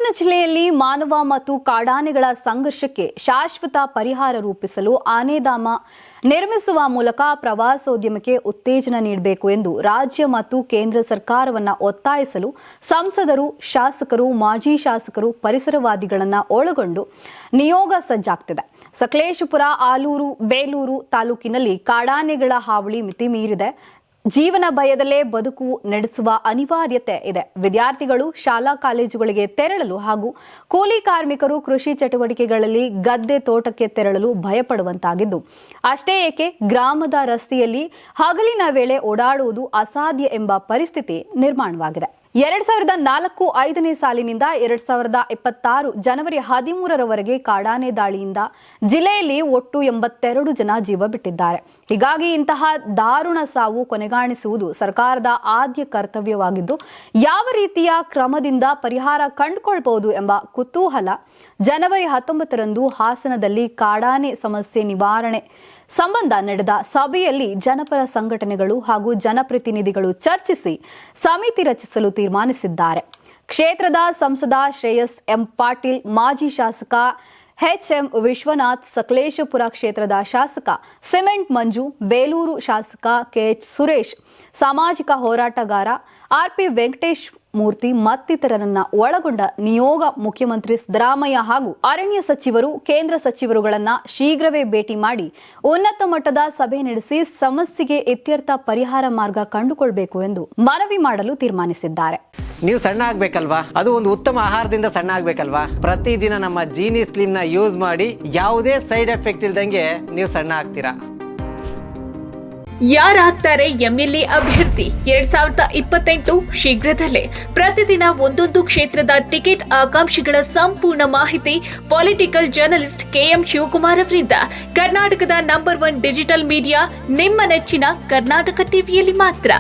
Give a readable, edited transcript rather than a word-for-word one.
ಹಾಸನ ಜಿಲ್ಲೆಯಲ್ಲಿ ಮಾನವ ಮತ್ತು ಕಾಡಾನೆಗಳ ಸಂಘರ್ಷಕ್ಕೆ ಶಾಶ್ವತ ಪರಿಹಾರ ರೂಪಿಸಲು ಆನೆಧಾಮ ನಿರ್ಮಿಸುವ ಮೂಲಕ ಪ್ರವಾಸೋದ್ಯಮಕ್ಕೆ ಉತ್ತೇಜನ ನೀಡಬೇಕು ಎಂದು ರಾಜ್ಯ ಮತ್ತು ಕೇಂದ್ರ ಸರ್ಕಾರವನ್ನು ಒತ್ತಾಯಿಸಲು ಸಂಸದರು, ಶಾಸಕರು, ಮಾಜಿ ಶಾಸಕರು, ಪರಿಸರವಾದಿಗಳನ್ನು ಒಳಗೊಂಡು ನಿಯೋಗ ಸಜ್ಜಾಗ್ತಿದೆ. ಸಕಲೇಶಪುರ, ಆಲೂರು, ಬೇಲೂರು ತಾಲೂಕಿನಲ್ಲಿ ಕಾಡಾನೆಗಳ ಹಾವಳಿ ಮಿತಿ ಮೀರಿದೆ. ಜೀವನ ಭಯದಲ್ಲೇ ಬದುಕು ನಡೆಸುವ ಅನಿವಾರ್ಯತೆ ಇದೆ. ವಿದ್ಯಾರ್ಥಿಗಳು ಶಾಲಾ ಕಾಲೇಜುಗಳಿಗೆ ತೆರಳಲು ಹಾಗೂ ಕೂಲಿ ಕಾರ್ಮಿಕರು ಕೃಷಿ ಚಟುವಟಿಕೆಗಳಲ್ಲಿ ಗದ್ದೆ ತೋಟಕ್ಕೆ ತೆರಳಲು ಭಯಪಡುವಂತಾಗಿದ್ದು, ಅಷ್ಟೇ ಏಕೆ ಗ್ರಾಮದ ರಸ್ತೆಯಲ್ಲಿ ಹಗಲಿನ ವೇಳೆ ಓಡಾಡುವುದು ಅಸಾಧ್ಯ ಎಂಬ ಪರಿಸ್ಥಿತಿ ನಿರ್ಮಾಣವಾಗಿದೆ. 2004-05ನೇ ಸಾಲಿನಿಂದ 2026 ಜನವರಿ 13ರವರೆಗೆ ಕಾಡಾನೆ ದಾಳಿಯಿಂದ ಜಿಲ್ಲೆಯಲ್ಲಿ ಒಟ್ಟು 82 ಜನ ಜೀವ ಬಿಟ್ಟಿದ್ದಾರೆ. ಹೀಗಾಗಿ ಇಂತಹ ದಾರುಣ ಸಾವು ಕೊನೆಗಾಣಿಸುವುದು ಸರ್ಕಾರದ ಆದ್ಯ ಕರ್ತವ್ಯವಾಗಿದ್ದು, ಯಾವ ರೀತಿಯ ಕ್ರಮದಿಂದ ಪರಿಹಾರ ಕಂಡುಕೊಳ್ಳಬಹುದು ಎಂಬ ಕುತೂಹಲ ಜನವರಿ 19ರಂದು ಹಾಸನದಲ್ಲಿ ಕಾಡಾನೆ ಸಮಸ್ಯೆ ನಿವಾರಣೆ ಸಂಬಂಧ ನಡೆದ ಸಭೆಯಲ್ಲಿ ಜನಪರ ಸಂಘಟನೆಗಳು ಹಾಗೂ ಜನಪ್ರತಿನಿಧಿಗಳು ಚರ್ಚಿಸಿ ಸಮಿತಿ ರಚಿಸಲು ತೀರ್ಮಾನಿಸಿದ್ದಾರೆ. ಕ್ಷೇತ್ರದ ಸಂಸದ ಶ್ರೇಯಸ್ ಎಂ ಪಾಟೀಲ್, ಮಾಜಿ ಶಾಸಕ ಎಚ್.ಎಂ. ವಿಶ್ವನಾಥ್, ಸಕಲೇಶಪುರ ಕ್ಷೇತ್ರದ ಶಾಸಕ ಸಿಮೆಂಟ್ ಮಂಜು, ಬೇಲೂರು ಶಾಸಕ ಕೆ.ಎಚ್. ಸುರೇಶ್, ಸಾಮಾಜಿಕ ಹೋರಾಟಗಾರ ಆರ್.ಪಿ. ವೆಂಕಟೇಶ್ ಮೂರ್ತಿ ಮತ್ತಿತರರನ್ನ ಒಳಗೊಂಡ ನಿಯೋಗ ಮುಖ್ಯಮಂತ್ರಿ ಸಿದ್ದರಾಮಯ್ಯ ಹಾಗೂ ಅರಣ್ಯ ಸಚಿವರು, ಕೇಂದ್ರ ಸಚಿವರುಗಳನ್ನ ಶೀಘ್ರವೇ ಭೇಟಿ ಮಾಡಿ ಉನ್ನತ ಮಟ್ಟದ ಸಭೆ ನಡೆಸಿ ಸಮಸ್ಯೆಗೆ ಇತ್ಯರ್ಥ ಪರಿಹಾರ ಮಾರ್ಗ ಕಂಡುಕೊಳ್ಳಬೇಕು ಎಂದು ಮನವಿ ಮಾಡಲು ತೀರ್ಮಾನಿಸಿದ್ದಾರೆ. ನೀವು ಸಣ್ಣ ಆಗ್ಬೇಕಲ್ವಾ? ಅದು ಒಂದು ಉತ್ತಮ ಆಹಾರದಿಂದ ಸಣ್ಣ ಆಗ್ಬೇಕಲ್ವಾ? ಪ್ರತಿದಿನ ನಮ್ಮ ಜೀನಿ ಸ್ಲಿಮ್ ನ ಯೂಸ್ ಮಾಡಿ ಯಾವುದೇ ಸೈಡ್ ಎಫೆಕ್ಟ್ ಇಲ್ದಂಗೆ ನೀವು ಸಣ್ಣ ಆಗ್ತೀರಾ. ಯಾರಾಗ್ತಾರೆ ಎಂಎಲ್ಎ ಅಭ್ಯರ್ಥಿ 2028 ಶೀಘ್ರದಲ್ಲೇ. ಪ್ರತಿದಿನ ಒಂದೊಂದು ಕ್ಷೇತ್ರದ ಟಿಕೆಟ್ ಆಕಾಂಕ್ಷಿಗಳ ಸಂಪೂರ್ಣ ಮಾಹಿತಿ ಪೊಲಿಟಿಕಲ್ ಜರ್ನಲಿಸ್ಟ್ ಕೆಎಂ ಶಿವಕುಮಾರ್ ಅವರಿಂದ. ಕರ್ನಾಟಕದ ನಂಬರ್ 1 ಡಿಜಿಟಲ್ ಮೀಡಿಯಾ ನಿಮ್ಮ ನೆಚ್ಚಿನ ಕರ್ನಾಟಕ ಟಿವಿಯಲ್ಲಿ ಮಾತ್ರ.